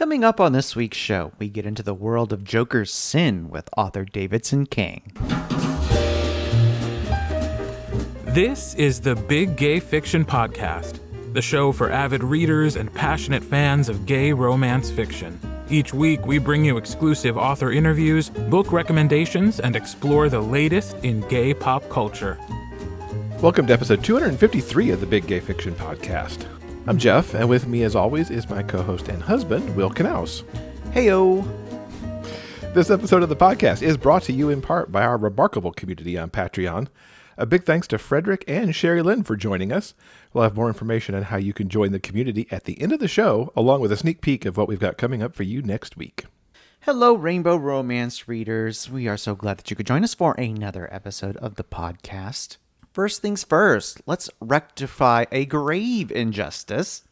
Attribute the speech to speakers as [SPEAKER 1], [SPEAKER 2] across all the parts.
[SPEAKER 1] Coming up on this week's show, we get into the world of Joker's sin with author Davidson King.
[SPEAKER 2] This is the Big Gay Fiction Podcast, the show for avid readers and passionate fans of gay romance fiction. Each week, we bring you exclusive author interviews, book recommendations, and explore the latest in gay pop culture.
[SPEAKER 3] Welcome to episode 253 of the Big Gay Fiction Podcast. I'm Jeff, and with me as always is my co-host and husband, Will Knaus.
[SPEAKER 1] Heyo!
[SPEAKER 3] This episode of the podcast is brought to you in part by our remarkable community on Patreon. A big thanks to Frederick and Sherry Lynn for joining us. We'll have more information on how you can join the community at the end of the show, along with a sneak peek of what we've got coming up for you next week.
[SPEAKER 1] Hello, Rainbow Romance readers. We are so glad that you could join us for another episode of the podcast. First things first, let's rectify a grave injustice.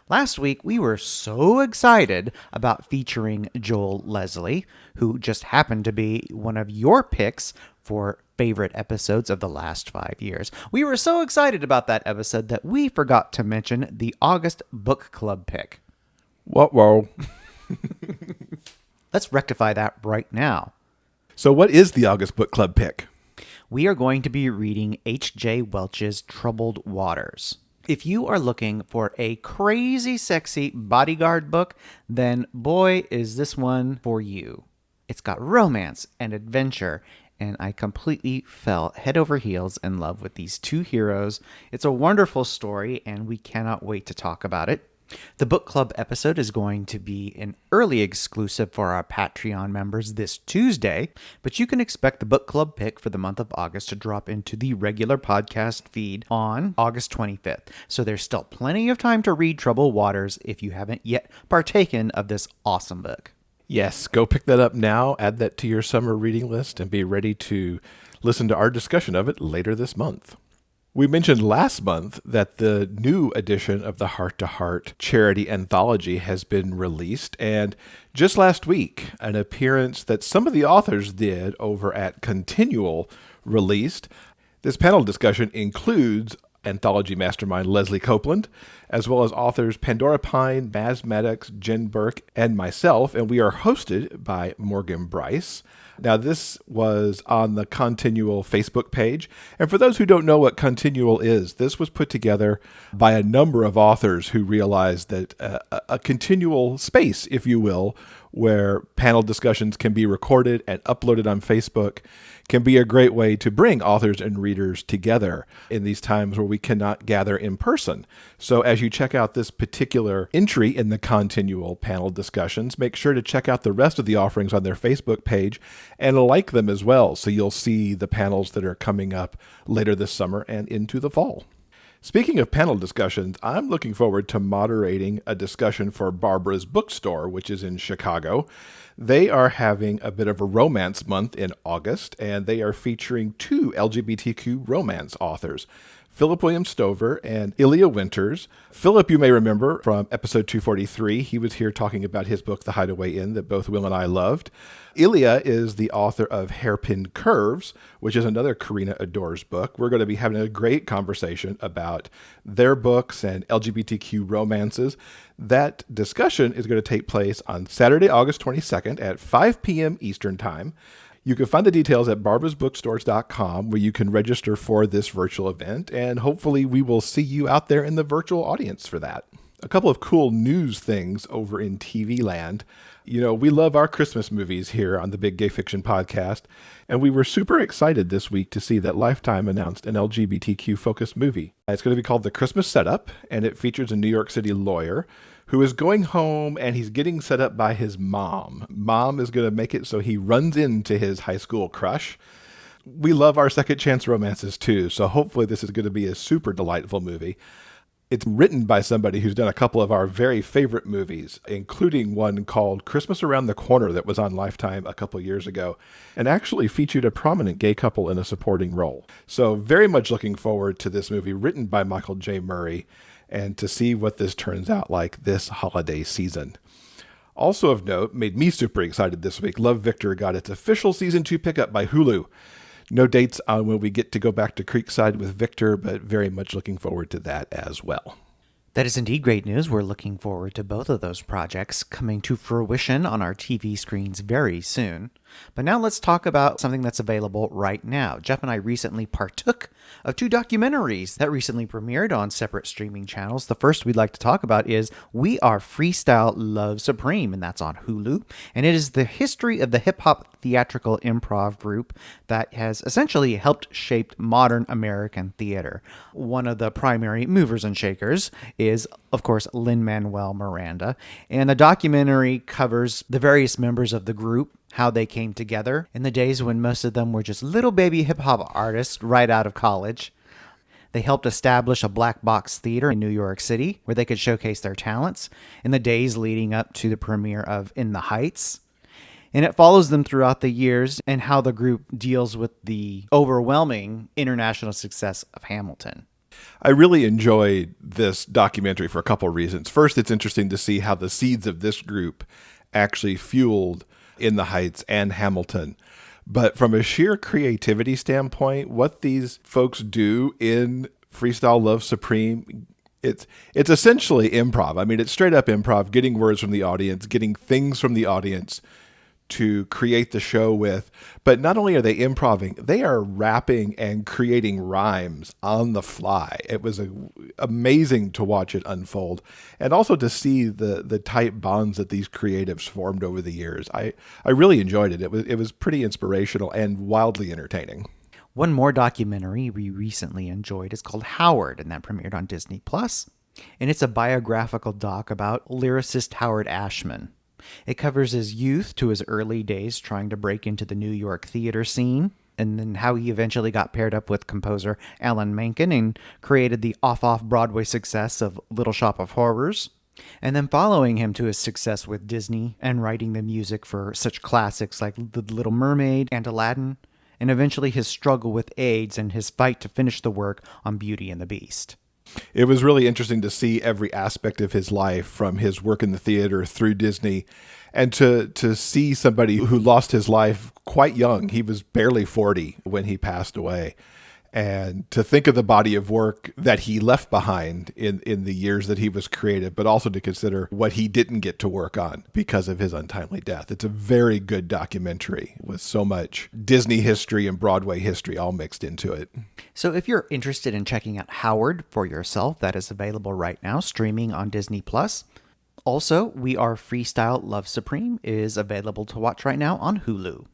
[SPEAKER 1] Last week, we were so excited about featuring Joel Leslie, who just happened to be one of your picks for favorite episodes of the last 5 years. We were so excited about that episode that we forgot to mention the August book club pick.
[SPEAKER 3] Whoa.
[SPEAKER 1] Let's rectify that right now.
[SPEAKER 3] So what is the August book club pick?
[SPEAKER 1] We are going to be reading HJ Welch's Troubled Waters. If you are looking for a crazy sexy bodyguard book, then boy, is this one for you. It's got romance and adventure, and I completely fell head over heels in love with these two heroes. It's a wonderful story, and we cannot wait to talk about it. The book club episode is going to be an early exclusive for our Patreon members this Tuesday, but you can expect the book club pick for the month of August to drop into the regular podcast feed on August 25th. So there's still plenty of time to read Troubled Waters if you haven't yet partaken of this awesome book.
[SPEAKER 3] Yes, go pick that up now, add that to your summer reading list, and be ready to listen to our discussion of it later this month. We mentioned last month that the new edition of the Hart to Hart charity anthology has been released, and just last week, an appearance that some of the authors did over at Continual released. This panel discussion includes anthology mastermind Leslie Copeland, as well as authors Pandora Pine, Maz Maddox, Jen Burke, and myself, and we are hosted by Morgan Bryce. Now, this was on the Continual Facebook page, and for those who don't know what Continual is, this was put together by a number of authors who realized that a continual space, if you will, where panel discussions can be recorded and uploaded on Facebook can be a great way to bring authors and readers together in these times where we cannot gather in person. So as you check out this particular entry in the Continual panel discussions, make sure to check out the rest of the offerings on their Facebook page and like them as well, so you'll see the panels that are coming up later this summer and into the fall. Speaking of panel discussions, I'm looking forward to moderating a discussion for Barbara's Bookstore, which is in Chicago. They are having a bit of a romance month in August, and they are featuring two LGBTQ romance authors, Philip William Stover and Ilya Winters. Philip, you may remember from episode 243. He was here talking about his book, The Hideaway Inn, that both Will and I loved. Ilya is the author of Hairpin Curves, which is another Karina Adores book. We're going to be having a great conversation about their books and LGBTQ romances. That discussion is going to take place on Saturday, August 22nd at 5 p.m. Eastern Time. You can find the details at barbasbookstores.com, where you can register for this virtual event, and hopefully we will see you out there in the virtual audience for that. A couple of cool news things over in TV land. You know, we love our Christmas movies here on the Big Gay Fiction Podcast, and we were super excited this week to see that Lifetime announced an LGBTQ-focused movie. It's going to be called The Christmas Setup, and it features a New York City lawyer who is going home and he's getting set up by his mom. Mom is going to make it so he runs into his high school crush. We love our second chance romances too, so hopefully this is going to be a super delightful movie. It's written by somebody who's done a couple of our very favorite movies, including one called Christmas Around the Corner that was on Lifetime a couple years ago, and actually featured a prominent gay couple in a supporting role. So very much looking forward to this movie written by Michael J. Murray, and to see what this turns out like this holiday season. Also of note, made me super excited this week, Love, Victor got its official season 2 pickup by Hulu. No dates on when we get to go back to Creekside with Victor, but very much looking forward to that as well.
[SPEAKER 1] That is indeed great news. We're looking forward to both of those projects coming to fruition on our TV screens very soon. But now let's talk about something that's available right now. Jeff and I recently partook of 2 documentaries that recently premiered on separate streaming channels. The first we'd like to talk about is Are Freestyle Love Supreme, and that's on Hulu. And it is the history of the hip-hop theatrical improv group that has essentially helped shape modern American theater. One of the primary movers and shakers is, of course, Lin-Manuel Miranda. And the documentary covers the various members of the group, how they came together in the days when most of them were just little baby hip-hop artists right out of college. They helped establish a black box theater in New York City where they could showcase their talents in the days leading up to the premiere of In the Heights. And it follows them throughout the years and how the group deals with the overwhelming international success of Hamilton.
[SPEAKER 3] I really enjoyed this documentary for a couple of reasons. First, it's interesting to see how the seeds of this group actually fueled In the Heights and Hamilton. But from a sheer creativity standpoint, what these folks do in Freestyle Love Supreme, it's essentially improv. I mean, it's straight up improv, getting words from the audience, getting things from the audience to create the show with. But not only are they improving, they are rapping and creating rhymes on the fly. It was amazing to watch it unfold, and also to see the tight bonds that these creatives formed over the years. I really enjoyed it. It was pretty inspirational and wildly entertaining.
[SPEAKER 1] One more documentary we recently enjoyed is called Howard, and that premiered on Disney+. And it's a biographical doc about lyricist Howard Ashman. It covers his youth to his early days trying to break into the New York theater scene, and then how he eventually got paired up with composer Alan Menken and created the off-Broadway success of Little Shop of Horrors, and then following him to his success with Disney and writing the music for such classics like The Little Mermaid and Aladdin, and eventually his struggle with AIDS and his fight to finish the work on Beauty and the Beast.
[SPEAKER 3] It was really interesting to see every aspect of his life, from his work in the theater through Disney, and to see somebody who lost his life quite young. He was barely 40 when he passed away. And to think of the body of work that he left behind in the years that he was creative, but also to consider what he didn't get to work on because of his untimely death. It's a very good documentary with so much Disney history and Broadway history all mixed into it.
[SPEAKER 1] So if you're interested in checking out Howard for yourself, that is available right now, streaming on Disney+. Also, We Are Freestyle Love Supreme is available to watch right now on Hulu.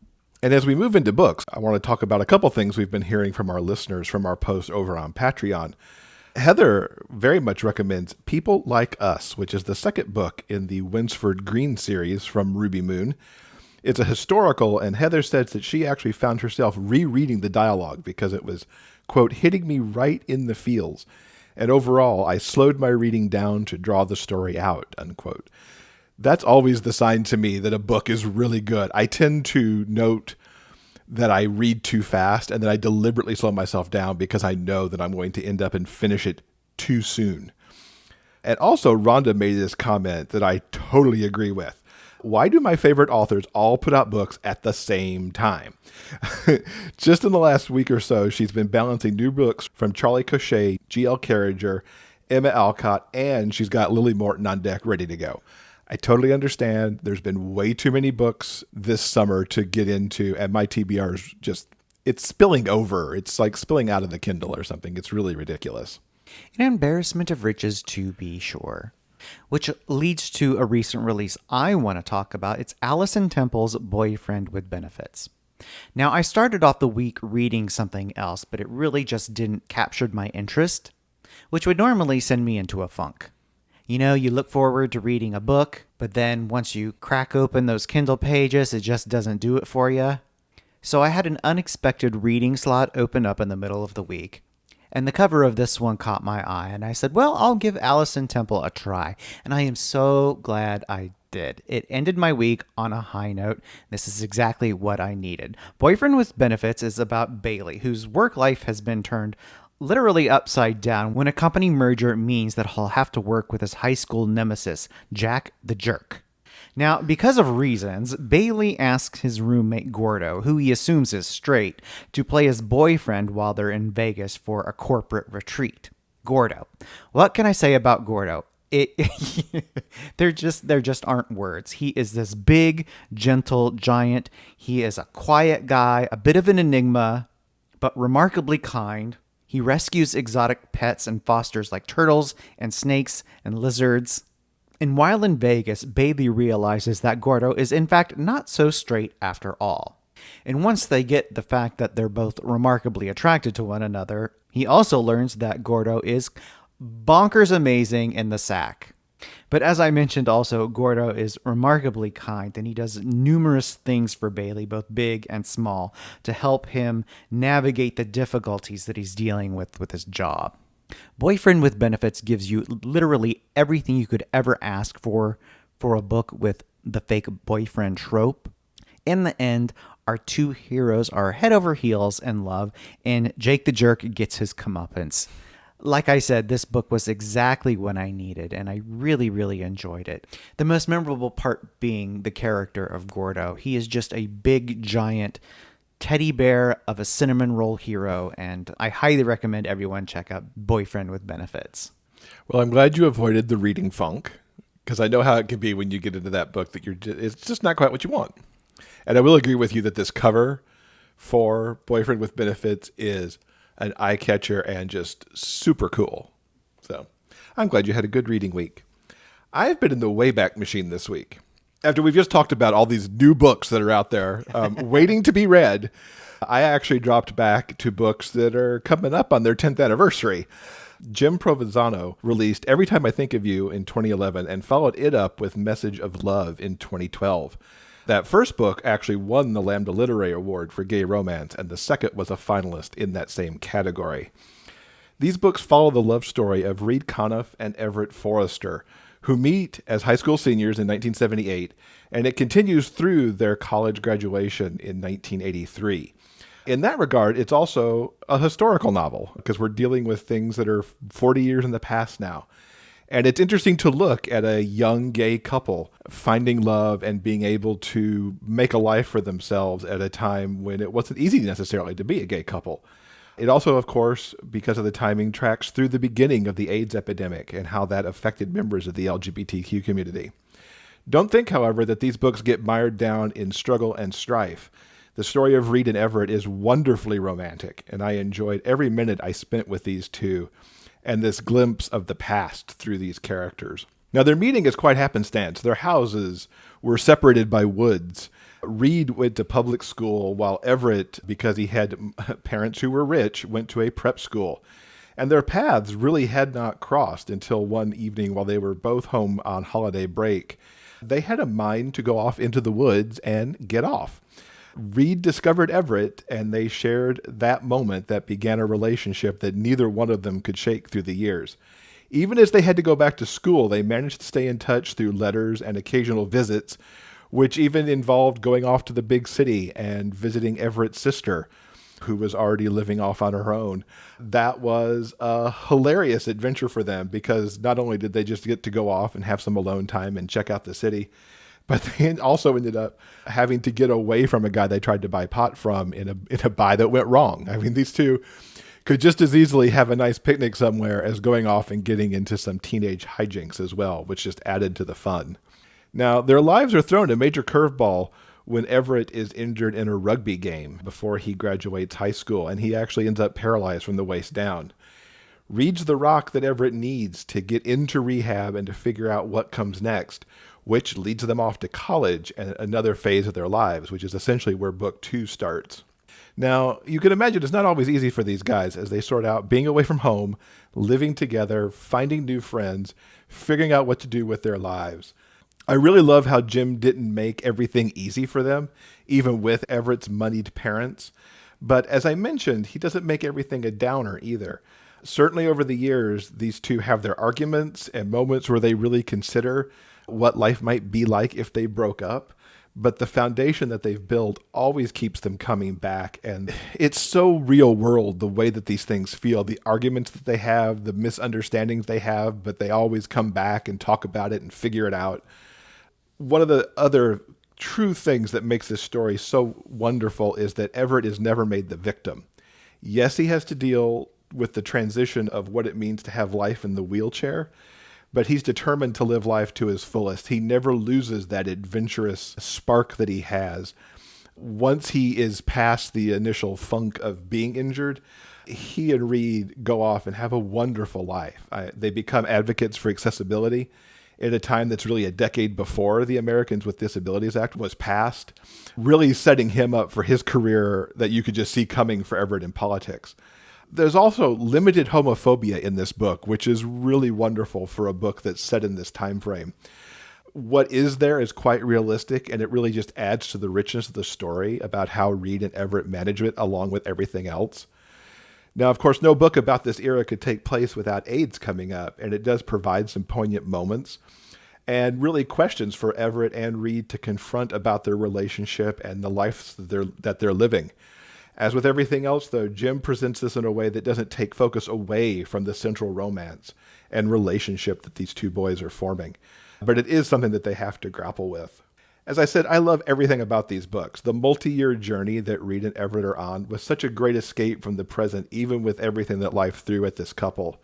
[SPEAKER 3] And as we move into books, I want to talk about a couple things we've been hearing from our listeners from our post over on Patreon. Heather very much recommends People Like Us, which is the second book in the Winsford Green series from Ruby Moon. It's a historical, and Heather says that she actually found herself rereading the dialogue because it was, quote, hitting me right in the feels. And overall, I slowed my reading down to draw the story out, unquote. That's always the sign to me that a book is really good. I tend to note that I read too fast and that I deliberately slow myself down because I know that I'm going to end up and finish it too soon. And also, Rhonda made this comment that I totally agree with. Why do my favorite authors all put out books at the same time? Just in the last week or so, she's been balancing new books from Charlie Cochet, G.L. Carriger, Emma Alcott, and she's got Lily Morton on deck ready to go. I totally understand. There's been way too many books this summer to get into, and my TBR is just, it's spilling over. It's like spilling out of the Kindle or something. It's really ridiculous.
[SPEAKER 1] An embarrassment of riches, to be sure. Which leads to a recent release I want to talk about. It's Allison Temple's Boyfriend with Benefits. Now, I started off the week reading something else, but it really just didn't capture my interest, which would normally send me into a funk. You know, you look forward to reading a book, but then once you crack open those Kindle pages, it just doesn't do it for you. So I had an unexpected reading slot open up in the middle of the week, and the cover of this one caught my eye, and I said, well, I'll give Allison Temple a try, and I am so glad I did. It ended my week on a high note. This is exactly what I needed. Boyfriend with Benefits is about Bailey, whose work life has been turned literally upside down when a company merger means that he'll have to work with his high school nemesis, Jack the Jerk. Now, because of reasons, Bailey asks his roommate Gordo, who he assumes is straight, to play his boyfriend while they're in Vegas for a corporate retreat. Gordo. What can I say about Gordo? It there just aren't words. He is this big, gentle giant. He is a quiet guy, a bit of an enigma, but remarkably kind. He rescues exotic pets and fosters like turtles and snakes and lizards. And while in Vegas, Bailey realizes that Gordo is in fact not so straight after all. And once they get the fact that they're both remarkably attracted to one another, he also learns that Gordo is bonkers amazing in the sack. But as I mentioned also, Gordo is remarkably kind, and he does numerous things for Bailey, both big and small, to help him navigate the difficulties that he's dealing with his job. Boyfriend with Benefits gives you literally everything you could ever ask for a book with the fake boyfriend trope. In the end, our two heroes are head over heels in love, and Jake the Jerk gets his comeuppance. Like I said, this book was exactly what I needed, and I really, really enjoyed it. The most memorable part being the character of Gordo. He is just a big, giant teddy bear of a cinnamon roll hero, and I highly recommend everyone check out Boyfriend with Benefits.
[SPEAKER 3] Well, I'm glad you avoided the reading funk, because I know how it can be when you get into that book that it's just not quite what you want. And I will agree with you that this cover for Boyfriend with Benefits is an eye catcher and just super cool. So I'm glad you had a good reading week. I've been in the Wayback Machine this week. After we've just talked about all these new books that are out there waiting to be read, I actually dropped back to books that are coming up on their 10th anniversary. Jim Provenzano released Everytime I Think of You in 2011 and followed it up with Message of Love in 2012. That first book actually won the Lambda Literary Award for gay romance, and the second was a finalist in that same category. These books follow the love story of Reed Conniff and Everett Forrester, who meet as high school seniors in 1978, and it continues through their college graduation in 1983. In that regard, it's also a historical novel, because we're dealing with things that are 40 years in the past now. And it's interesting to look at a young gay couple finding love and being able to make a life for themselves at a time when it wasn't easy necessarily to be a gay couple. It also, of course, because of the timing, tracks through the beginning of the AIDS epidemic and how that affected members of the LGBTQ community. Don't think, however, that these books get mired down in struggle and strife. The story of Reed and Everett is wonderfully romantic, and I enjoyed every minute I spent with these two and this glimpse of the past through these characters. Now, their meeting is quite happenstance. Their houses were separated by woods. Reed went to public school, while Everett, because he had parents who were rich, went to a prep school. And their paths really had not crossed until one evening while they were both home on holiday break. They had a mind to go off into the woods and get off. Reed discovered Everett, and they shared that moment that began a relationship that neither one of them could shake through the years. Even as they had to go back to school, they managed to stay in touch through letters and occasional visits, which even involved going off to the big city and visiting Everett's sister, who was already living off on her own. That was a hilarious adventure for them, because not only did they just get to go off and have some alone time and check out the city, but they also ended up having to get away from a guy they tried to buy pot from in a buy that went wrong. I mean, these two could just as easily have a nice picnic somewhere as going off and getting into some teenage hijinks as well, which just added to the fun. Now, their lives are thrown a major curveball when Everett is injured in a rugby game before he graduates high school, and he actually ends up paralyzed from the waist down. Reed's the rock that Everett needs to get into rehab and to figure out what comes next, which leads them off to college and another phase of their lives, which is essentially where book 2 starts. Now, you can imagine it's not always easy for these guys as they sort out being away from home, living together, finding new friends, figuring out what to do with their lives. I really love how Jim didn't make everything easy for them, even with Everett's moneyed parents. But as I mentioned, he doesn't make everything a downer either. Certainly over the years, these two have their arguments and moments where they really consider what life might be like if they broke up. But the foundation that they've built always keeps them coming back. And it's so real world, the way that these things feel, the arguments that they have, the misunderstandings they have, but they always come back and talk about it and figure it out. One of the other true things that makes this story so wonderful is that Everett is never made the victim. Yes, he has to deal with the transition of what it means to have life in the wheelchair, but he's determined to live life to his fullest. He never loses that adventurous spark that he has. Once he is past the initial funk of being injured, he and Reed go off and have a wonderful life. They become advocates for accessibility at a time that's really a decade before the Americans with Disabilities Act was passed, really setting him up for his career that you could just see coming for Everett in politics. There's also limited homophobia in this book, which is really wonderful for a book that's set in this time frame. What is there is quite realistic, and it really just adds to the richness of the story about how Reed and Everett manage it along with everything else. Now, of course, no book about this era could take place without AIDS coming up, and it does provide some poignant moments and really questions for Everett and Reed to confront about their relationship and the lives that they're living. As with everything else, though, Jim presents this in a way that doesn't take focus away from the central romance and relationship that these two boys are forming. But it is something that they have to grapple with. As I said, I love everything about these books. The multi-year journey that Reed and Everett are on was such a great escape from the present, even with everything that life threw at this couple.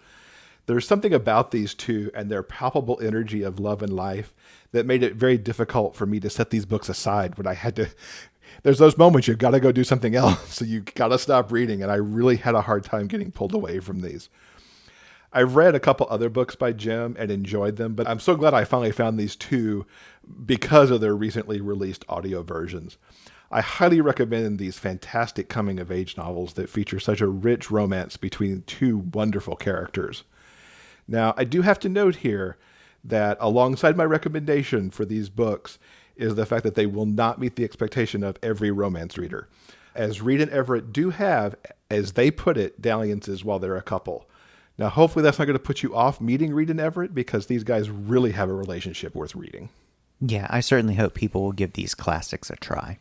[SPEAKER 3] There's something about these two and their palpable energy of love and life that made it very difficult for me to set these books aside when I had to. There's those moments you've got to go do something else, so you got to stop reading, and I really had a hard time getting pulled away from these. I've read a couple other books by Jim and enjoyed them, but I'm so glad I finally found these two because of their recently released audio versions. I highly recommend these fantastic coming-of-age novels that feature such a rich romance between two wonderful characters. Now, I do have to note here that alongside my recommendation for these books is the fact that they will not meet the expectation of every romance reader, as Reed and Everett do have, as they put it, dalliances while they're a couple. Now, hopefully that's not going to put you off meeting Reed and Everett, because these guys really have a relationship worth reading.
[SPEAKER 1] Yeah, I certainly hope people will give these classics a try.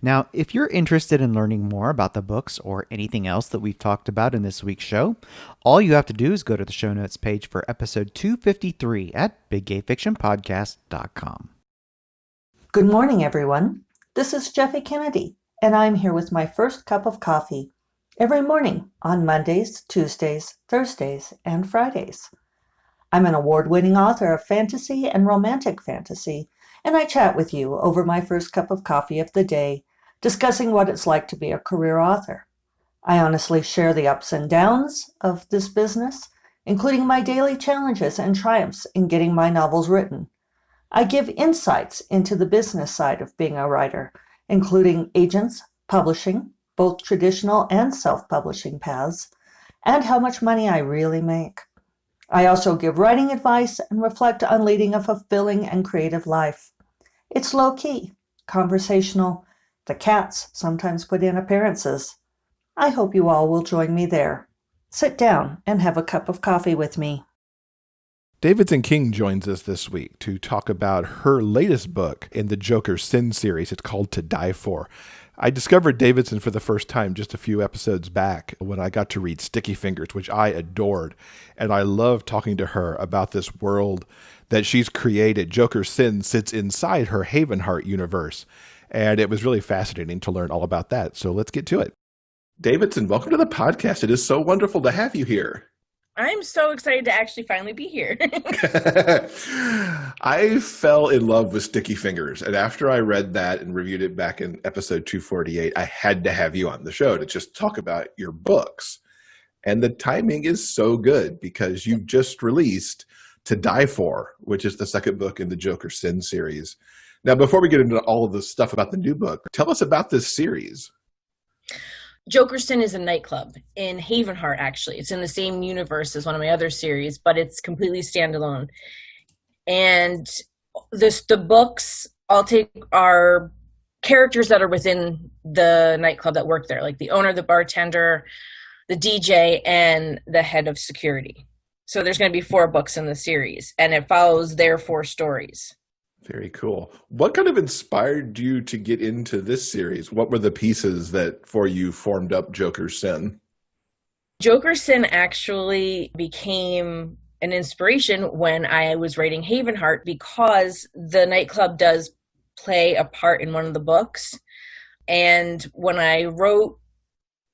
[SPEAKER 1] Now, if you're interested in learning more about the books or anything else that we've talked about in this week's show, all you have to do is go to the show notes page for episode 253 at biggayfictionpodcast.com.
[SPEAKER 4] Good morning, everyone. This is Jeffy Kennedy, and I'm here with my first cup of coffee every morning on Mondays, Tuesdays, Thursdays, and Fridays. I'm an award-winning author of fantasy and romantic fantasy, and I chat with you over my first cup of coffee of the day, discussing what it's like to be a career author. I honestly share the ups and downs of this business, including my daily challenges and triumphs in getting my novels written. I give insights into the business side of being a writer, including agents, publishing, both traditional and self-publishing paths, and how much money I really make. I also give writing advice and reflect on leading a fulfilling and creative life. It's low-key, conversational. The cats sometimes put in appearances. I hope you all will join me there. Sit down and have a cup of coffee with me.
[SPEAKER 3] Davidson King joins us this week to talk about her latest book in the Joker Sin series. It's called To Die For. I discovered Davidson for the first time just a few episodes back when I got to read Sticky Fingers, which I adored. And I love talking to her about this world that she's created. Joker Sin sits inside her Hart universe. And it was really fascinating to learn all about that. So let's get to it. Davidson, welcome to the podcast. It is so wonderful to have you here.
[SPEAKER 5] I'm so excited to actually finally be here.
[SPEAKER 3] I fell in love with Sticky Fingers, and after I read that and reviewed it back in episode 248, I had to have you on the show to just talk about your books. And the timing is so good because you've just released To Die For, which is the second book in the Joker Sin series. Now, before we get into all of the stuff about the new book, tell us about this series.
[SPEAKER 5] Joker Sin is a nightclub in Hart, actually. It's in the same universe as one of my other series, but it's completely standalone. And the books are characters that are within the nightclub that work there, like the owner, the bartender, the DJ, and the head of security. So there's going to be 4 books in the series, and it follows their 4 stories.
[SPEAKER 3] Very cool. What kind of inspired you to get into this series? What were the pieces that for you formed up Joker Sin?
[SPEAKER 5] Joker Sin actually became an inspiration when I was writing Hart, because the nightclub does play a part in one of the books. And when I wrote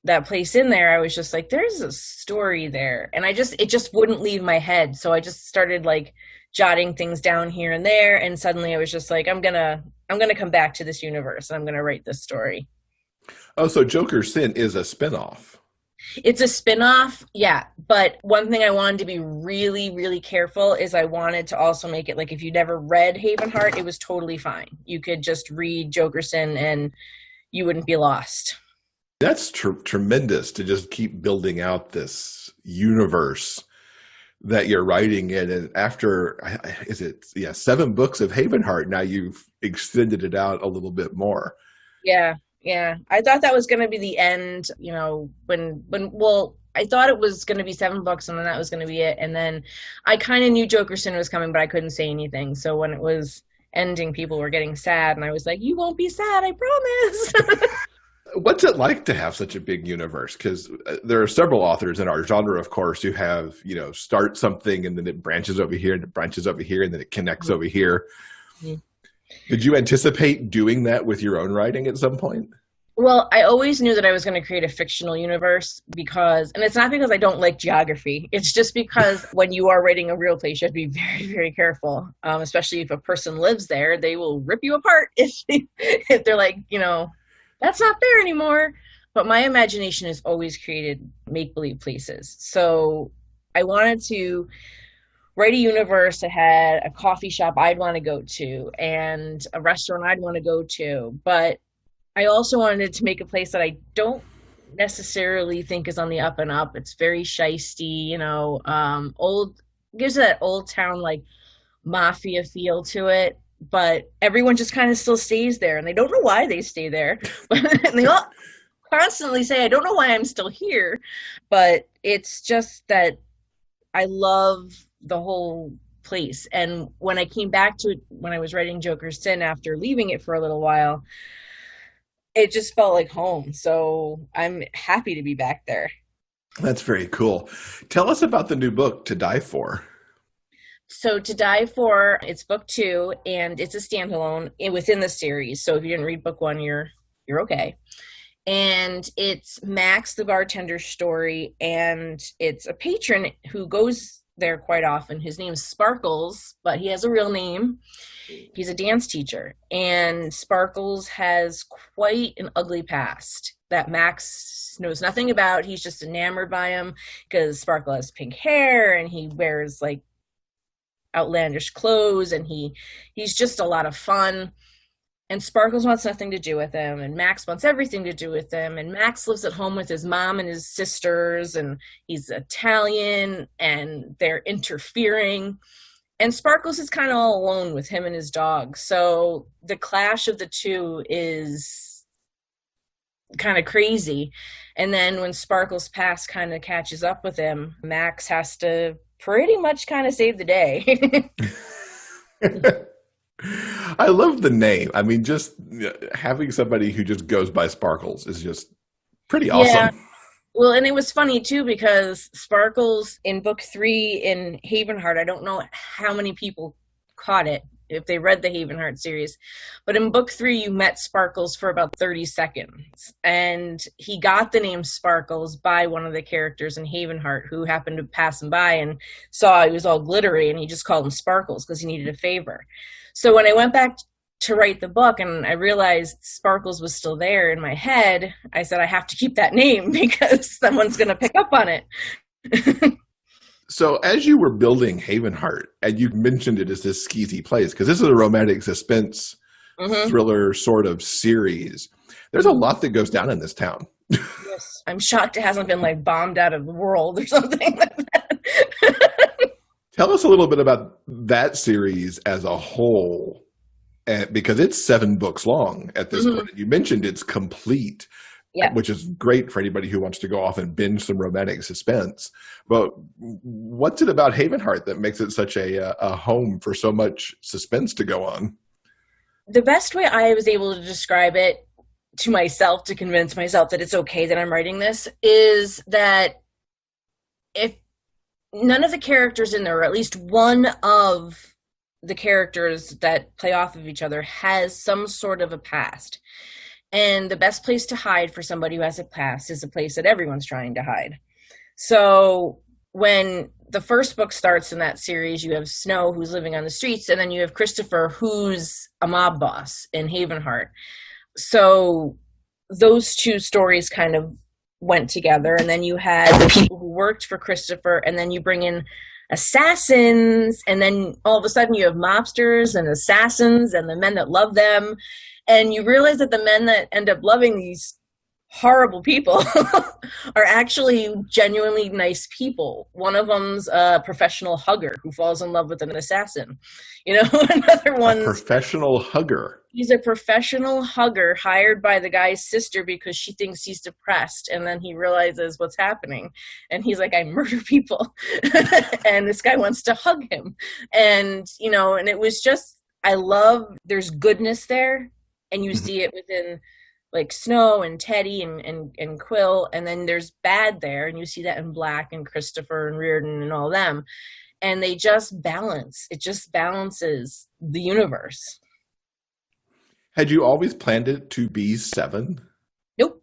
[SPEAKER 5] that place in there, I was just like, there's a story there. And it just wouldn't leave my head. So I just started like jotting things down here and there. And suddenly I was just like, I'm gonna come back to this universe and I'm gonna write this story.
[SPEAKER 3] Oh, so Joker's Sin is a spinoff.
[SPEAKER 5] It's a spin-off, yeah. But one thing I wanted to be really, really careful is I wanted to also make it like if you never read Haven Heart, it was totally fine. You could just read Joker's Sin and you wouldn't be lost.
[SPEAKER 3] That's tremendous to just keep building out this universe that you're writing in. And after, 7 books of Haven Heart, now you've extended it out a little bit more.
[SPEAKER 5] Yeah. I thought that was going to be the end, I thought it was going to be 7 books and then that was going to be it. And then I kind of knew Joker's Sin was coming, but I couldn't say anything. So when it was ending, people were getting sad and I was like, you won't be sad, I promise.
[SPEAKER 3] What's it like to have such a big universe? Because there are several authors in our genre, of course, who have, start something and then it branches over here and it branches over here and then it connects over here. Mm-hmm. Did you anticipate doing that with your own writing at some point?
[SPEAKER 5] Well, I always knew that I was going to create a fictional universe and it's not because I don't like geography. It's just because when you are writing a real place, you have to be very, very careful. Especially if a person lives there, they will rip you apart if they're like, that's not there anymore. But my imagination has always created make-believe places. So I wanted to write a universe that had a coffee shop I'd want to go to and a restaurant I'd want to go to. But I also wanted to make a place that I don't necessarily think is on the up and up. It's very shisty, gives it that old town like mafia feel to it. But everyone just kind of still stays there and they don't know why they stay there. And they all constantly say, I don't know why I'm still here. But it's just that I love the whole place. And when I came back to it, when I was writing Joker's Sin after leaving it for a little while, it just felt like home. So I'm happy to be back there.
[SPEAKER 3] That's very cool. Tell us about the new book, To Die For.
[SPEAKER 5] So To Die For, it's book 2, and it's a standalone within the series. So if you didn't read book 1, you're okay. And it's Max, the bartender's story, and it's a patron who goes there quite often. His name's Sparkles, but he has a real name. He's a dance teacher, and Sparkles has quite an ugly past that Max knows nothing about. He's just enamored by him because Sparkle has pink hair and he wears like outlandish clothes, and he's just a lot of fun. And Sparkles wants nothing to do with him, and Max wants everything to do with him. And Max lives at home with his mom and his sisters, and he's Italian, and they're interfering. And Sparkles is kind of all alone with him and his dog. So the clash of the two is kind of crazy. And then when Sparkles' past kind of catches up with him, Max has to pretty much kind of save the day.
[SPEAKER 3] I love the name. I mean, just having somebody who just goes by Sparkles is just pretty awesome. Yeah.
[SPEAKER 5] Well, and it was funny, too, because Sparkles in book 3 in Haven Heart, I don't know how many people caught it if they read the Haven Heart series, but in book 3, you met Sparkles for about 30 seconds, and he got the name Sparkles by one of the characters in Haven Heart who happened to pass him by and saw he was all glittery, and he just called him Sparkles because he needed a favor. So when I went back to write the book and I realized Sparkles was still there in my head, I said, I have to keep that name because someone's going to pick up on it.
[SPEAKER 3] So as you were building Haven Heart, and you mentioned it as this skeezy place, because this is a romantic suspense thriller sort of series, there's a lot that goes down in this town.
[SPEAKER 5] Yes. I'm shocked it hasn't been like bombed out of the world or something like that.
[SPEAKER 3] Tell us a little bit about that series as a whole, because it's 7 books long at this point. You mentioned it's complete. Yeah. Which is great for anybody who wants to go off and binge some romantic suspense. But what's it about Haven Heart that makes it such a home for so much suspense to go on?
[SPEAKER 5] The best way I was able to describe it to myself, to convince myself that it's okay that I'm writing this, is that if none of the characters in there, or at least one of the characters that play off of each other, has some sort of a past. And the best place to hide for somebody who has a past is a place that everyone's trying to hide. So when the first book starts in that series, you have Snow, who's living on the streets, and then you have Christopher, who's a mob boss in Havenheart. So those two stories kind of went together, and then you had the people who worked for Christopher, and then you bring in assassins, and then all of a sudden you have mobsters and assassins and the men that love them, and you realize that the men that end up loving these horrible people are actually genuinely nice people. One of them's a professional hugger who falls in love with an assassin. Another one's
[SPEAKER 3] a professional hugger.
[SPEAKER 5] He's a professional hugger hired by the guy's sister because she thinks he's depressed, and then he realizes what's happening, and he's like, I murder people. And this guy wants to hug him. And and it was just, I love, there's goodness there, and you see it within like Snow and Teddy and Quill, and then there's bad there, and you see that in Black and Christopher and Reardon and all them, and they just balance. It just balances the universe.
[SPEAKER 3] Had you always planned it to be 7?
[SPEAKER 5] Nope.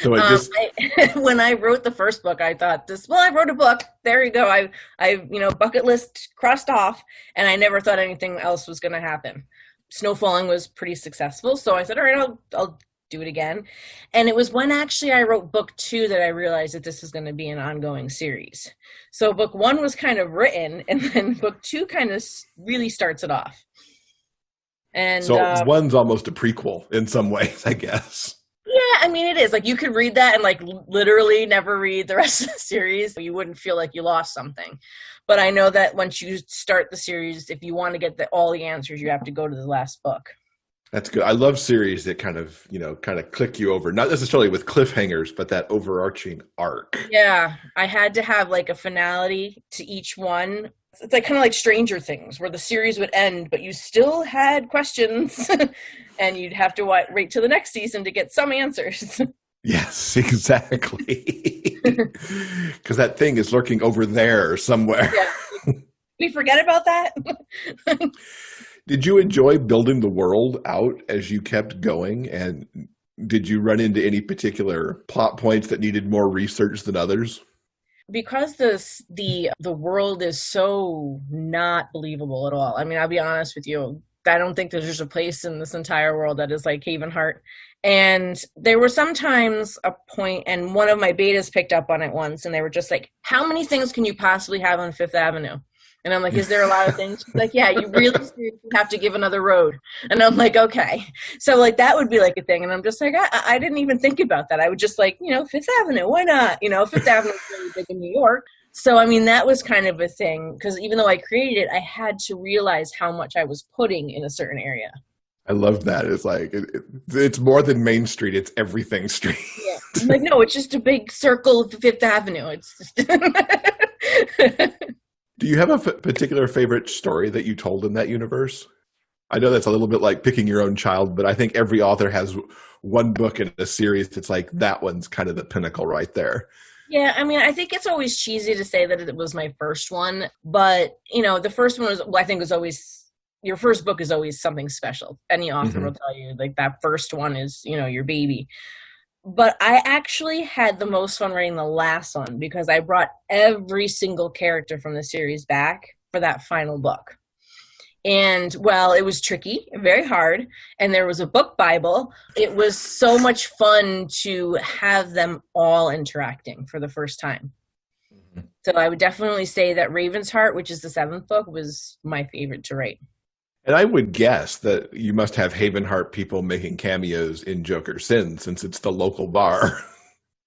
[SPEAKER 3] So
[SPEAKER 5] when I wrote the first book, I thought I wrote a book. There you go. I bucket list crossed off, and I never thought anything else was going to happen. Snowfalling was pretty successful, so I said, all right, I'll do it again. And it was when actually I wrote book 2 that I realized that this was going to be an ongoing series. So book 1 was kind of written, and then book 2 kind of really starts it off. And
[SPEAKER 3] so 1's almost a prequel in some ways, I guess.
[SPEAKER 5] Yeah, I mean, it is. Like, you could read that and, like, literally never read the rest of the series. You wouldn't feel like you lost something. But I know that once you start the series, if you want to get all the answers, you have to go to the last book.
[SPEAKER 3] That's good. I love series that kind of click you over, not necessarily with cliffhangers, but that overarching arc.
[SPEAKER 5] Yeah, I had to have, like, a finality to each one. It's like kind of like Stranger Things, where the series would end, but you still had questions, and you'd have to wait till the next season to get some answers.
[SPEAKER 3] Yes, exactly. Because that thing is lurking over there somewhere.
[SPEAKER 5] Yeah. We forget about that.
[SPEAKER 3] Did you enjoy building the world out as you kept going? And did you run into any particular plot points that needed more research than others?
[SPEAKER 5] Because the world is so not believable at all. I mean, I'll be honest with you. I don't think there's a place in this entire world that is like Havenheart. And there were sometimes a point, and one of my betas picked up on it once, and they were just like, how many things can you possibly have on Fifth Avenue? And I'm like, is there a lot of things? She's like, yeah, you really have to give another road. And I'm like, okay. So, like, that would be, like, a thing. And I'm just like, I didn't even think about that. I would just, like, Fifth Avenue, why not? Fifth Avenue is really big in New York. So, I mean, that was kind of a thing. Because even though I created it, I had to realize how much I was putting in a certain area.
[SPEAKER 3] I love that. It's like, it's more than Main Street. It's everything street.
[SPEAKER 5] Yeah. I'm like, no, it's just a big circle of Fifth Avenue. It's just...
[SPEAKER 3] Do you have a particular favorite story that you told in that universe? I know that's a little bit like picking your own child, but I think every author has one book in a series that's like, that one's kind of the pinnacle right there.
[SPEAKER 5] Yeah, I mean, I think it's always cheesy to say that it was my first one, but, the first one was, I think was always, your first book is always something special. Any author will tell you, like, that first one is, your baby. But I actually had the most fun writing the last one because I brought every single character from the series back for that final book. And, well, it was tricky, very hard, and there was a book Bible. It was so much fun to have them all interacting for the first time. Mm-hmm. So I would definitely say that Raven's Heart, which is the 7th book, was my favorite to write.
[SPEAKER 3] And I would guess that you must have Havenheart people making cameos in Joker's Sin since it's the local bar.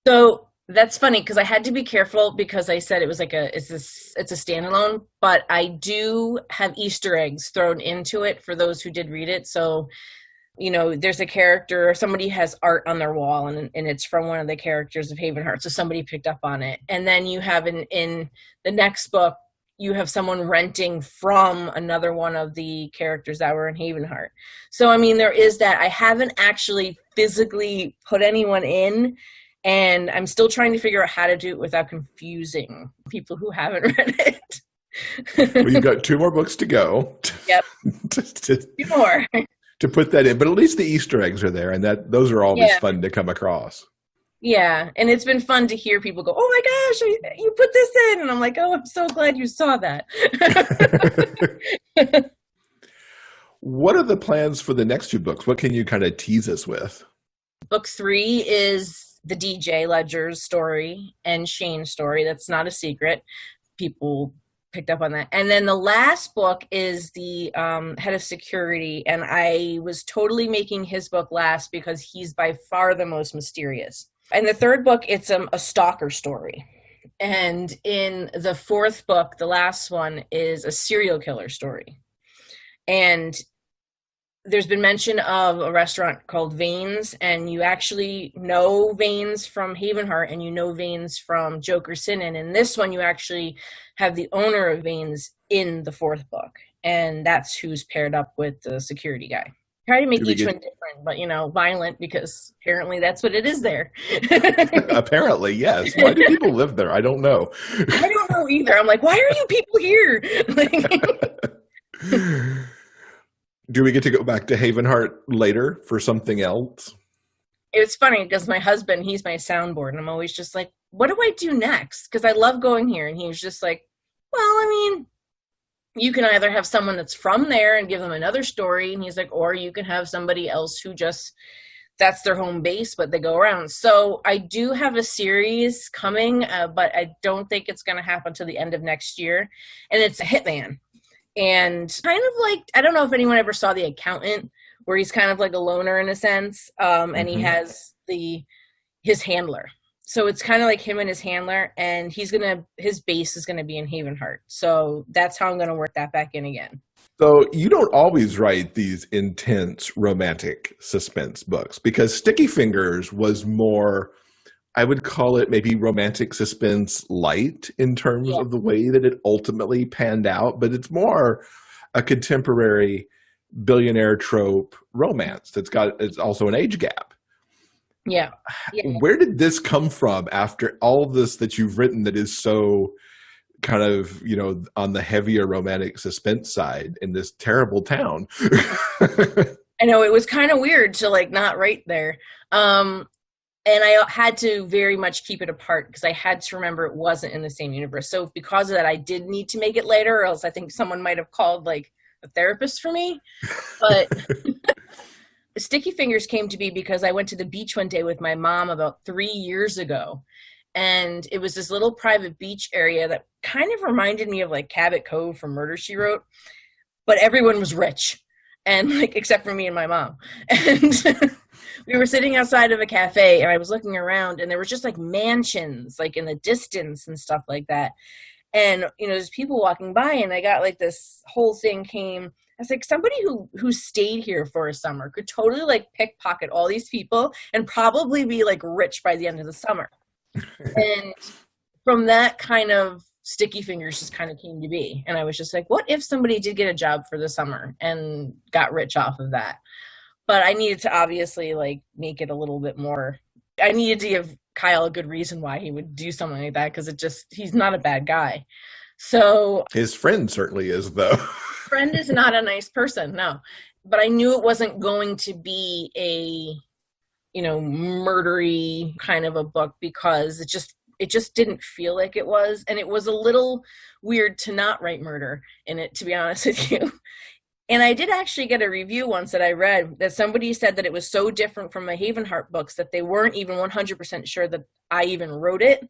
[SPEAKER 5] So that's funny because I had to be careful because I said it was like it's a standalone, but I do have Easter eggs thrown into it for those who did read it. So, there's a character, somebody has art on their wall and it's from one of the characters of Havenheart. So somebody picked up on it. And then you have in the next book, you have someone renting from another one of the characters that were in Havenheart. So, I mean, there is that. I haven't actually physically put anyone in, and I'm still trying to figure out how to do it without confusing people who haven't read it.
[SPEAKER 3] Well, you've got 2 more books to go.
[SPEAKER 5] Yep. 2 more.
[SPEAKER 3] to put that in. But at least the Easter eggs are there, and those are always
[SPEAKER 5] Yeah.
[SPEAKER 3] fun to come across.
[SPEAKER 5] Yeah, and it's been fun to hear people go, "Oh my gosh, you put this in," and I'm like, "Oh, I'm so glad you saw that."
[SPEAKER 3] What are the plans for the next two books? What can you kind of tease us with?
[SPEAKER 5] Book 3 is the DJ Ledger's story and Shane's story. That's not a secret. People picked up on that. And then the last book is the head of security, and I was totally making his book last because he's by far the most mysterious. And the third book, it's a stalker story. And in the fourth book, the last one, is a serial killer story. And there's been mention of a restaurant called Vane's, and you actually know Vane's from Haven Hart, and you know Vane's from Joker's Sin. And in this one, you actually have the owner of Vane's in the fourth book, and that's who's paired up with the security guy. Try to make each one different, but, violent, because apparently that's what it is there.
[SPEAKER 3] Apparently, yes. Why do people live there? I don't know.
[SPEAKER 5] I don't know either. I'm like, why are you people here?
[SPEAKER 3] Do we get to go back to Haven Hart later for something else?
[SPEAKER 5] It's funny because my husband, he's my soundboard, and I'm always just like, what do I do next? Because I love going here. And he was just like, well, I mean, you can either have someone that's from there and give them another story. And he's like, or you can have somebody else who just, that's their home base, but they go around. So I do have a series coming, but I don't think it's going to happen till the end of next year. And it's a hitman. And kind of like, I don't know if anyone ever saw The Accountant, where he's kind of like a loner in a sense. And he has his handler. So it's kind of like him and his handler, and his base is going to be in Haven Hart. So that's how I'm going to work that back in again.
[SPEAKER 3] So you don't always write these intense romantic suspense books, because Sticky Fingers was more, I would call it maybe romantic suspense light in terms of the way that it ultimately panned out, but it's more a contemporary billionaire trope romance it's also an age gap.
[SPEAKER 5] Yeah.
[SPEAKER 3] Where did this come from after all this that you've written that is so kind of, on the heavier romantic suspense side in this terrible town?
[SPEAKER 5] I know, it was kind of weird to not write there. And I had to very much keep it apart because I had to remember it wasn't in the same universe. So because of that, I did need to make it later, or else I think someone might have called a therapist for me. But Sticky Fingers came to be because I went to the beach one day with my mom about 3 years ago. And it was this little private beach area that kind of reminded me of Cabot Cove from Murder, She Wrote. But everyone was rich, and except for me and my mom. And we were sitting outside of a cafe, and I was looking around, and there was just mansions in the distance and stuff like that. And, there's people walking by, and I got this whole thing came. I was like, somebody who stayed here for a summer could totally pickpocket all these people and probably be rich by the end of the summer. And from that kind of Sticky Fingers just kind of came to be. And I was just like, what if somebody did get a job for the summer and got rich off of that? But I needed to obviously make it a little bit more. I needed to give Kyle a good reason why he would do something like that, because he's not a bad guy. So
[SPEAKER 3] his friend certainly is, though.
[SPEAKER 5] Friend is not a nice person, no. But I knew it wasn't going to be a, murdery kind of a book, because it just didn't feel like it was. And it was a little weird to not write murder in it, to be honest with you. And I did actually get a review once that I read that somebody said that it was so different from my Haven Hart books that they weren't even 100% sure that I even wrote it.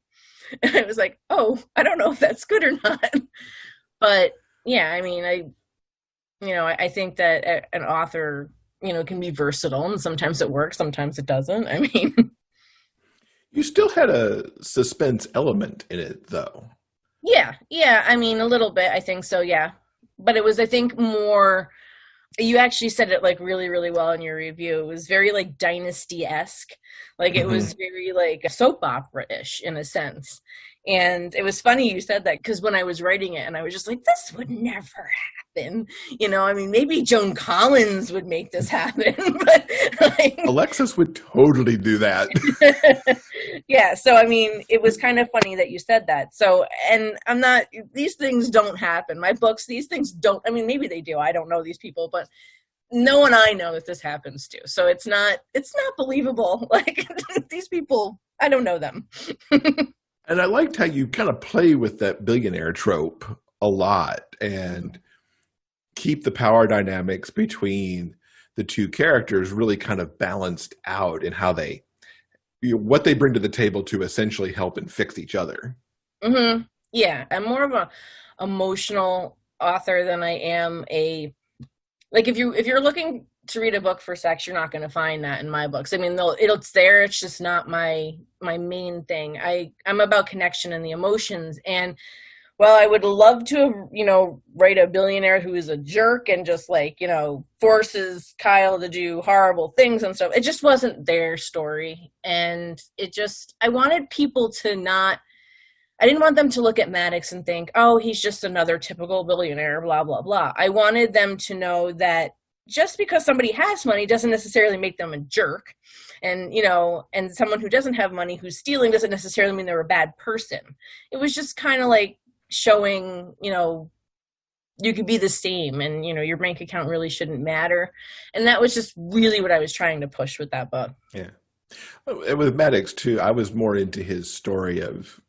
[SPEAKER 5] And I was like, oh, I don't know if that's good or not. But yeah, I mean, I think that an author, can be versatile, and sometimes it works, sometimes it doesn't. I mean,
[SPEAKER 3] you still had a suspense element in it, though.
[SPEAKER 5] Yeah. I mean, a little bit, I think so, yeah. But it was, I think, more, you actually said it really, really well in your review. It was very Dynasty-esque. It was very soap opera-ish in a sense. And it was funny you said that, because when I was writing it, and I was just like, this would never happen. I mean, maybe Joan Collins would make this happen. But
[SPEAKER 3] Alexis would totally do that.
[SPEAKER 5] Yeah. So, I mean, it was kind of funny that you said that. So, and these things don't happen. My books, these things don't, I mean, maybe they do. I don't know these people, but no one I know that this happens to. So it's not believable. Like these people, I don't know them.
[SPEAKER 3] And I liked how you kind of play with that billionaire trope a lot and keep the power dynamics between the two characters really kind of balanced out in how they, what they bring to the table to essentially help and fix each other.
[SPEAKER 5] Mm-hmm. Yeah, I'm more of a emotional author than I am a, like, if you're looking to read a book for sex, you're not going to find that in my books. I mean, it's there. It's just not my main thing. I'm about connection and the emotions. And while I would love to, write a billionaire who is a jerk and just like, forces Kyle to do horrible things and stuff, it just wasn't their story. And I wanted people to not, I didn't want them to look at Maddox and think, oh, he's just another typical billionaire, blah, blah, blah. I wanted them to know that just because somebody has money doesn't necessarily make them a jerk. And, and someone who doesn't have money who's stealing doesn't necessarily mean they're a bad person. It was just kind of like showing, you could be the same and, your bank account really shouldn't matter. And that was just really what I was trying to push with that book.
[SPEAKER 3] Yeah. And with Maddox, too, I was more into his story of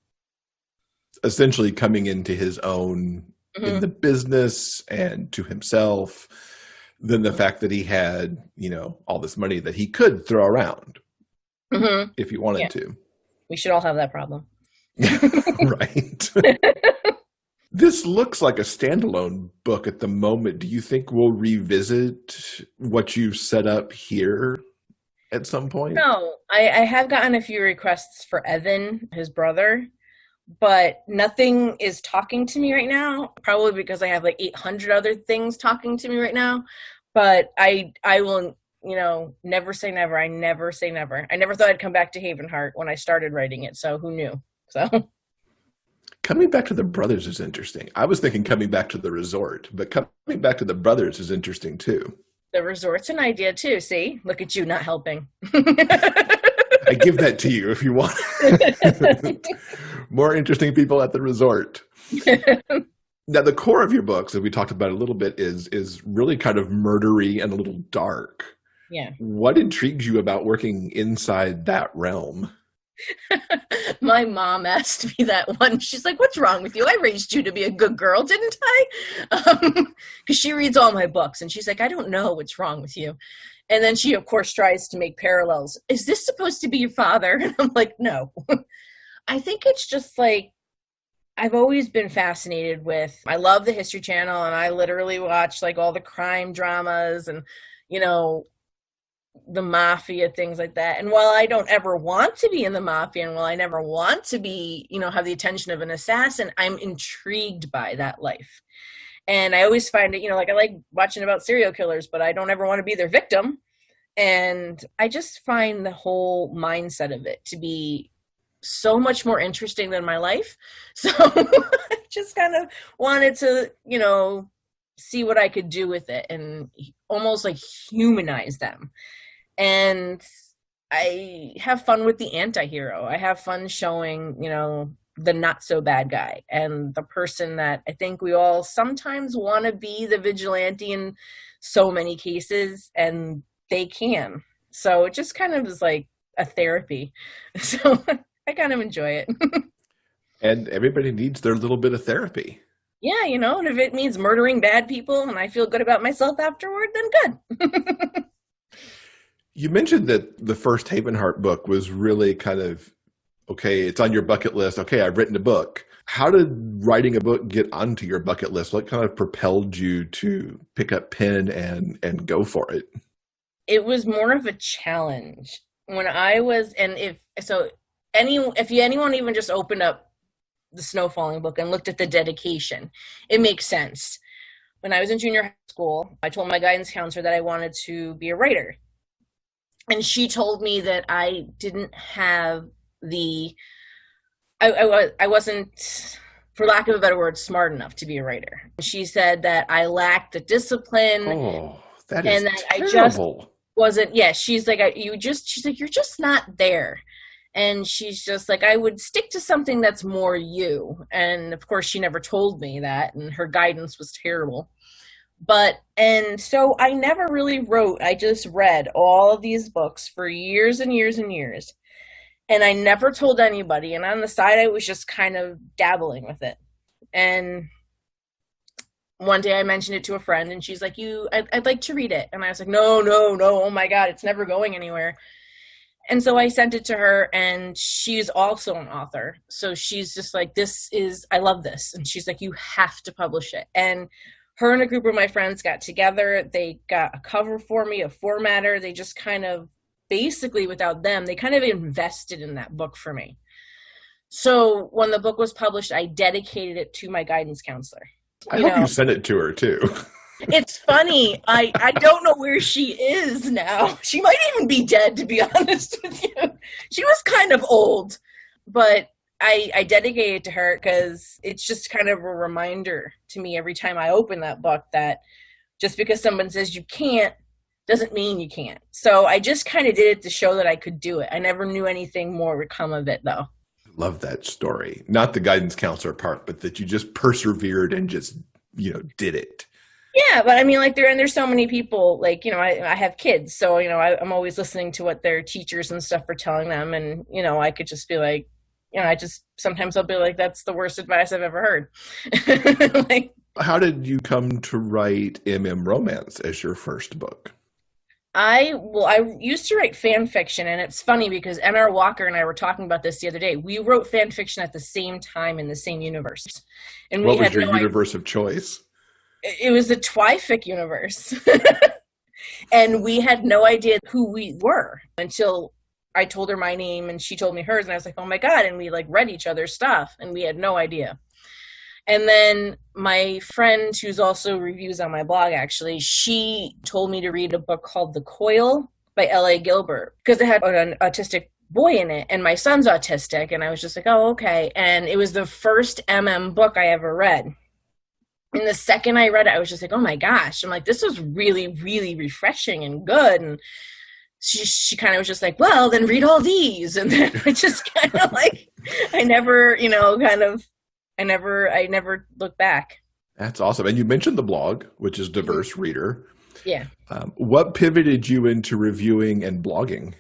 [SPEAKER 3] essentially coming into his own in the business and to himself than the fact that he had, all this money that he could throw around if he wanted to.
[SPEAKER 5] We should all have that problem.
[SPEAKER 3] Right. This looks like a standalone book at the moment. Do you think we'll revisit what you've set up here at some point?
[SPEAKER 5] No, I have gotten a few requests for Evan, his brother, but nothing is talking to me right now, probably because I have like 800 other things talking to me right now. But I will, never say never. I never say never. I never thought I'd come back to Haven Hart when I started writing it, so who knew? So
[SPEAKER 3] coming back to the brothers is interesting. I was thinking coming back to the resort, but coming back to the brothers is interesting too.
[SPEAKER 5] The resort's an idea too. See, look at you not helping.
[SPEAKER 3] I give that to you if you want. More interesting people at the resort. Now, the core of your books, as we talked about a little bit, is really kind of murdery and a little dark.
[SPEAKER 5] Yeah.
[SPEAKER 3] What intrigues you about working inside that realm?
[SPEAKER 5] My mom asked me that once. She's like, what's wrong with you? I raised you to be a good girl, didn't I? Because she reads all my books, and she's like, I don't know what's wrong with you. And then she, of course, tries to make parallels. Is this supposed to be your father? And I'm like, no. I think it's just like, I've always been fascinated with, I love the History Channel, and I literally watch like all the crime dramas and, the mafia, things like that. And while I don't ever want to be in the mafia, and while I never want to be, have the attention of an assassin, I'm intrigued by that life. And I always find it, like I like watching about serial killers, but I don't ever want to be their victim. And I just find the whole mindset of it to be so much more interesting than my life. So I just kind of wanted to, see what I could do with it and almost like humanize them. And I have fun with the anti-hero. I have fun showing, the not so bad guy and the person that I think we all sometimes want to be the vigilante in so many cases, and they can. So it just kind of is like a therapy. So I kind of enjoy it.
[SPEAKER 3] And everybody needs their little bit of therapy.
[SPEAKER 5] Yeah, and if it means murdering bad people and I feel good about myself afterward, then good.
[SPEAKER 3] You mentioned that the first Haven Hart book was really kind of, okay, it's on your bucket list. Okay, I've written a book. How did writing a book get onto your bucket list? What kind of propelled you to pick up pen and go for it?
[SPEAKER 5] It was more of a challenge. When I was, and if anyone even just opened up the Snow Falling book and looked at the dedication, it makes sense. When I was in junior high school, I told my guidance counselor that I wanted to be a writer. And she told me that I didn't have I wasn't, for lack of a better word, smart enough to be a writer. She said that I lacked the discipline.
[SPEAKER 3] Oh, that is
[SPEAKER 5] and that
[SPEAKER 3] terrible.
[SPEAKER 5] I just wasn't, she's like, she's like, you're just not there. And she's just like, I would stick to something that's more you. And of course, she never told me that. And her guidance was terrible. And so I never really wrote. I just read all of these books for years and years and years. And I never told anybody. And on the side, I was just kind of dabbling with it. And one day I mentioned it to a friend, and she's like, I'd like to read it. And I was like, no, oh my God, it's never going anywhere. And so I sent it to her, and she's also an author. So she's just like, I love this. And she's like, you have to publish it. And her and a group of my friends got together. They got a cover for me, a formatter. They just kind of, basically without them, they kind of invested in that book for me. So when the book was published, I dedicated it to my guidance counselor.
[SPEAKER 3] I hope you sent it to her too.
[SPEAKER 5] It's funny. I don't know where she is now. She might even be dead, to be honest with you. She was kind of old, but I dedicated it to her because it's just kind of a reminder to me every time I open that book that just because someone says you can't doesn't mean you can't. So I just kind of did it to show that I could do it. I never knew anything more would come of it, though.
[SPEAKER 3] Love that story. Not the guidance counselor part, but that you just persevered and just, did it.
[SPEAKER 5] Yeah, but I mean, like, there's so many people, like, I have kids, so, I'm always listening to what their teachers and stuff are telling them, and, I could just be like, sometimes I'll be like, that's the worst advice I've ever heard. Like,
[SPEAKER 3] how did you come to write romance as your first book?
[SPEAKER 5] I used to write fan fiction, and it's funny because N.R. Walker and I were talking about this the other day. We wrote fan fiction at the same time in the same universe. And
[SPEAKER 3] what was your universe of choice?
[SPEAKER 5] It was the Twyfic universe. And we had no idea who we were until I told her my name and she told me hers, and I was like, oh my God. And we read each other's stuff, and we had no idea. And then my friend, who's also reviews on my blog, actually, she told me to read a book called The Coil by L.A. Gilbert because it had an autistic boy in it, and my son's autistic. And I was just like, oh, okay. And it was the first book I ever read. And the second I read it, I was just like, oh my gosh. I'm like, this was really, really refreshing and good. And she kind of was just like, well, then read all these. And then I just kind of I never, I never look back.
[SPEAKER 3] That's awesome. And you mentioned the blog, which is Diverse Reader.
[SPEAKER 5] Yeah.
[SPEAKER 3] What pivoted you into reviewing and blogging?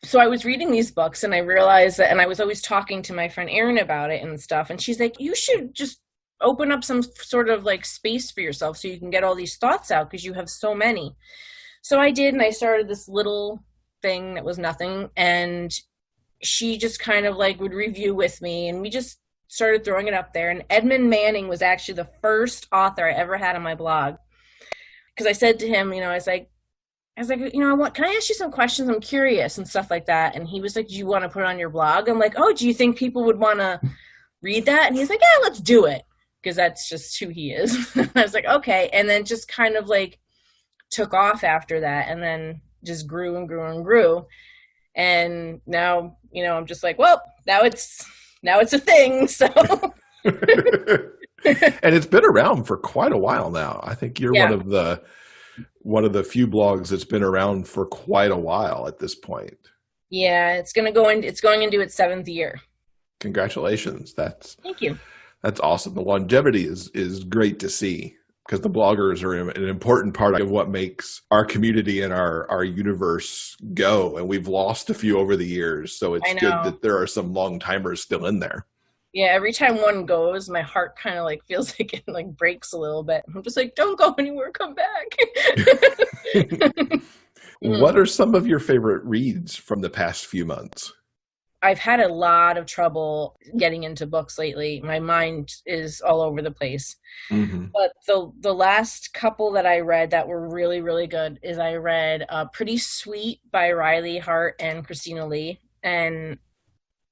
[SPEAKER 5] So I was reading these books, and I realized that, and I was always talking to my friend Erin about it and stuff. And she's like, you should just open up some sort of space for yourself so you can get all these thoughts out because you have so many. So I did, and I started this little thing that was nothing. And she just kind of would review with me, and we just started throwing it up there. And Edmund Manning was actually the first author I ever had on my blog. Because I said to him, I was like, can I ask you some questions? I'm curious and stuff like that. And he was like, do you want to put it on your blog? I'm like, oh, do you think people would want to read that? And he's like, yeah, let's do it. Because that's just who he is. I was like, okay. And then just kind of took off after that, and then just grew and grew and grew. And now, I'm just like, well, now it's a thing. So,
[SPEAKER 3] and it's been around for quite a while now. I think you're one of the few blogs that's been around for quite a while at this point.
[SPEAKER 5] Yeah, it's going into its 7th year.
[SPEAKER 3] Congratulations.
[SPEAKER 5] Thank you.
[SPEAKER 3] That's awesome. The longevity is great to see, because the bloggers are an important part of what makes our community and our universe go. And we've lost a few over the years. So it's good that there are some long timers still in there.
[SPEAKER 5] Yeah. Every time one goes, my heart kind of feels like it breaks a little bit. I'm just like, don't go anywhere. Come back.
[SPEAKER 3] What are some of your favorite reads from the past few months?
[SPEAKER 5] I've had a lot of trouble getting into books lately. My mind is all over the place. Mm-hmm. But the last couple that I read that were really, really good is I read Pretty Sweet by Riley Hart and Christina Lee. And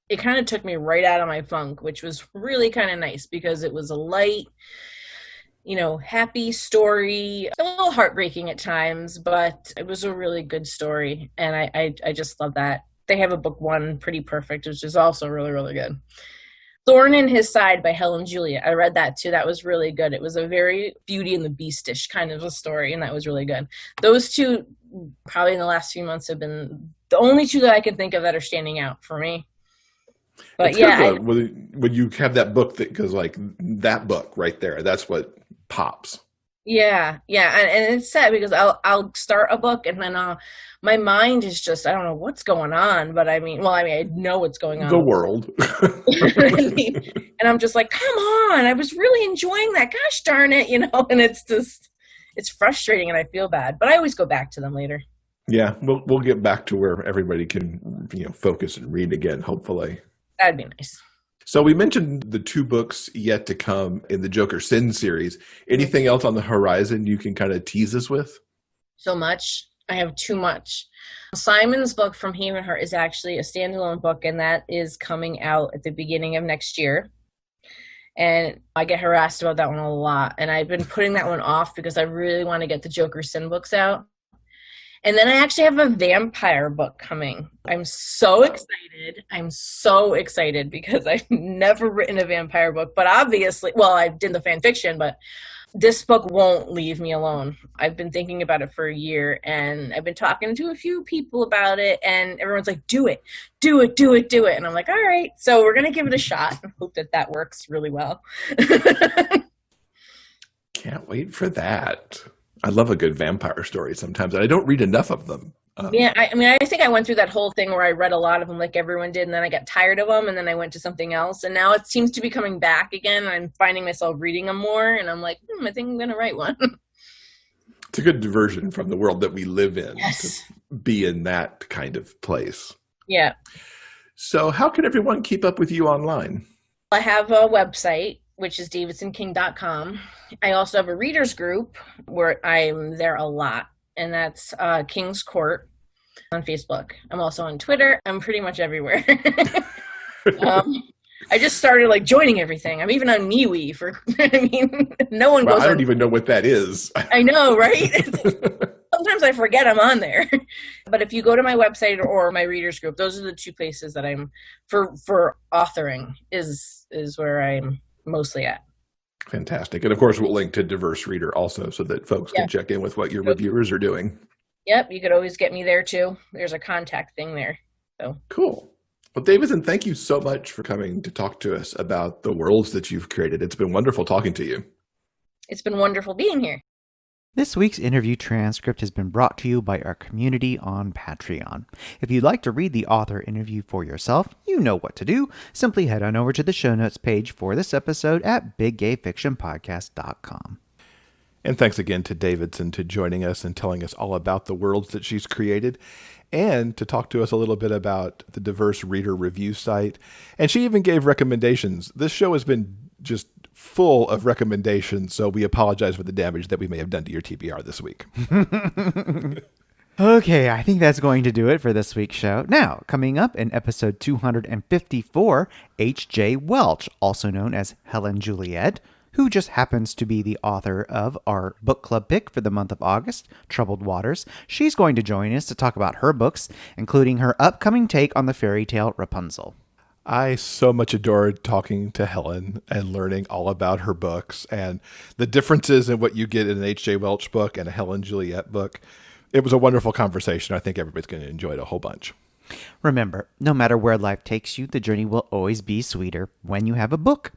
[SPEAKER 5] it kind of took me right out of my funk, which was really kind of nice because it was a light, happy story, a little heartbreaking at times, but it was a really good story. And I just love that. They have a book one, Pretty Perfect, which is also really, really good. Thorn in His Side by Helen Julia. I read that too. That was really good. It was a very Beauty and the Beast-ish kind of a story, and that was really good. Those two, probably in the last few months, have been the only two that I can think of that are standing out for me. But
[SPEAKER 3] it's
[SPEAKER 5] yeah.
[SPEAKER 3] When you have that book that goes that book right there, that's what pops.
[SPEAKER 5] Yeah, and it's sad because I'll start a book and then my mind is just, I don't know what's going on, but I know what's going on.
[SPEAKER 3] The world.
[SPEAKER 5] I mean, and I'm just like, come on, I was really enjoying that. Gosh darn it, and it's frustrating and I feel bad, but I always go back to them later.
[SPEAKER 3] Yeah, we'll get back to where everybody can focus and read again, hopefully.
[SPEAKER 5] That'd be nice.
[SPEAKER 3] So we mentioned the 2 books yet to come in the Joker Sin series. Anything else on the horizon you can kind of tease us with?
[SPEAKER 5] So much. I have too much. Simon's book from Haven Hart is actually a standalone book, and that is coming out at the beginning of next year. And I get harassed about that one a lot. And I've been putting that one off because I really want to get the Joker Sin books out. And then I actually have a vampire book coming. I'm so excited because I've never written a vampire book. But obviously, well, I did the fan fiction, but this book won't leave me alone. I've been thinking about it for a year, and I've been talking to a few people about it, and everyone's like, do it. And I'm like, all right. So we're going to give it a shot and hope that works really well.
[SPEAKER 3] Can't wait for that. I love a good vampire story sometimes, and I don't read enough of them.
[SPEAKER 5] Yeah, I think I went through that whole thing where I read a lot of them like everyone did, and then I got tired of them, and then I went to something else, and now it seems to be coming back again, and I'm finding myself reading them more, and I'm like, I think I'm going to write one.
[SPEAKER 3] It's a good diversion from the world that we live in,
[SPEAKER 5] yes,
[SPEAKER 3] to be in that kind of place.
[SPEAKER 5] Yeah.
[SPEAKER 3] So how can everyone keep up with you online?
[SPEAKER 5] I have a website, which is davidsonking.com. I also have a readers group where I'm there a lot, and that's King's Court on Facebook. I'm also on Twitter. I'm pretty much everywhere. I just started joining everything. I'm even on MeWe no one goes.
[SPEAKER 3] I don't even know what that is.
[SPEAKER 5] I know, right? Sometimes I forget I'm on there. But if you go to my website or my readers group, those are the 2 places that I'm for authoring is where I'm mostly at.
[SPEAKER 3] Fantastic. And of course, we'll link to Diverse Reader also so that folks can check in with what your reviewers are doing.
[SPEAKER 5] Yep. You could always get me there too. There's a contact thing there. So
[SPEAKER 3] cool. Well, Davidson, thank you so much for coming to talk to us about the worlds that you've created. It's been wonderful talking to you.
[SPEAKER 5] It's been wonderful being here.
[SPEAKER 1] This week's interview transcript has been brought to you by our community on Patreon. If you'd like to read the author interview for yourself, you know what to do. Simply head on over to the show notes page for this episode at biggayfictionpodcast.com.
[SPEAKER 3] And thanks again to Davidson to joining us and telling us all about the worlds that she's created, and to talk to us a little bit about the Diverse Reader review site. And she even gave recommendations. This show has been just full of recommendations, so we apologize for the damage that we may have done to your TBR this week.
[SPEAKER 1] Okay, I think that's going to do it for this week's show. Now, coming up in episode 254, HJ Welch, also known as Helen Juliet, who just happens to be the author of our book club pick for the month of August, Troubled Waters. She's going to join us to talk about her books, including her upcoming take on the fairy tale Rapunzel.
[SPEAKER 3] I so much adored talking to Helen and learning all about her books and the differences in what you get in an H.J. Welch book and a Helen Juliet book. It was a wonderful conversation. I think everybody's going to enjoy it a whole bunch.
[SPEAKER 1] Remember, no matter where life takes you, the journey will always be sweeter when you have a book.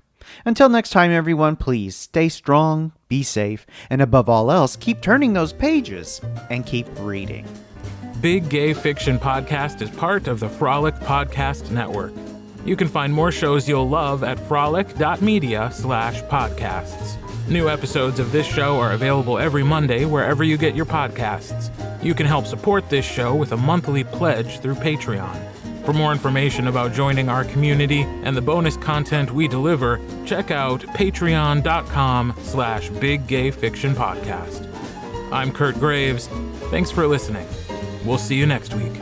[SPEAKER 1] Until next time, everyone, please stay strong, be safe, and above all else, keep turning those pages and keep reading.
[SPEAKER 2] Big Gay Fiction Podcast is part of the Frolic Podcast Network. You can find more shows you'll love at frolic.media/podcasts. New episodes of this show are available every Monday wherever you get your podcasts. You can help support this show with a monthly pledge through Patreon. For more information about joining our community and the bonus content we deliver, check out patreon.com/biggayfictionpodcast. I'm Kurt Graves. Thanks for listening. We'll see you next week.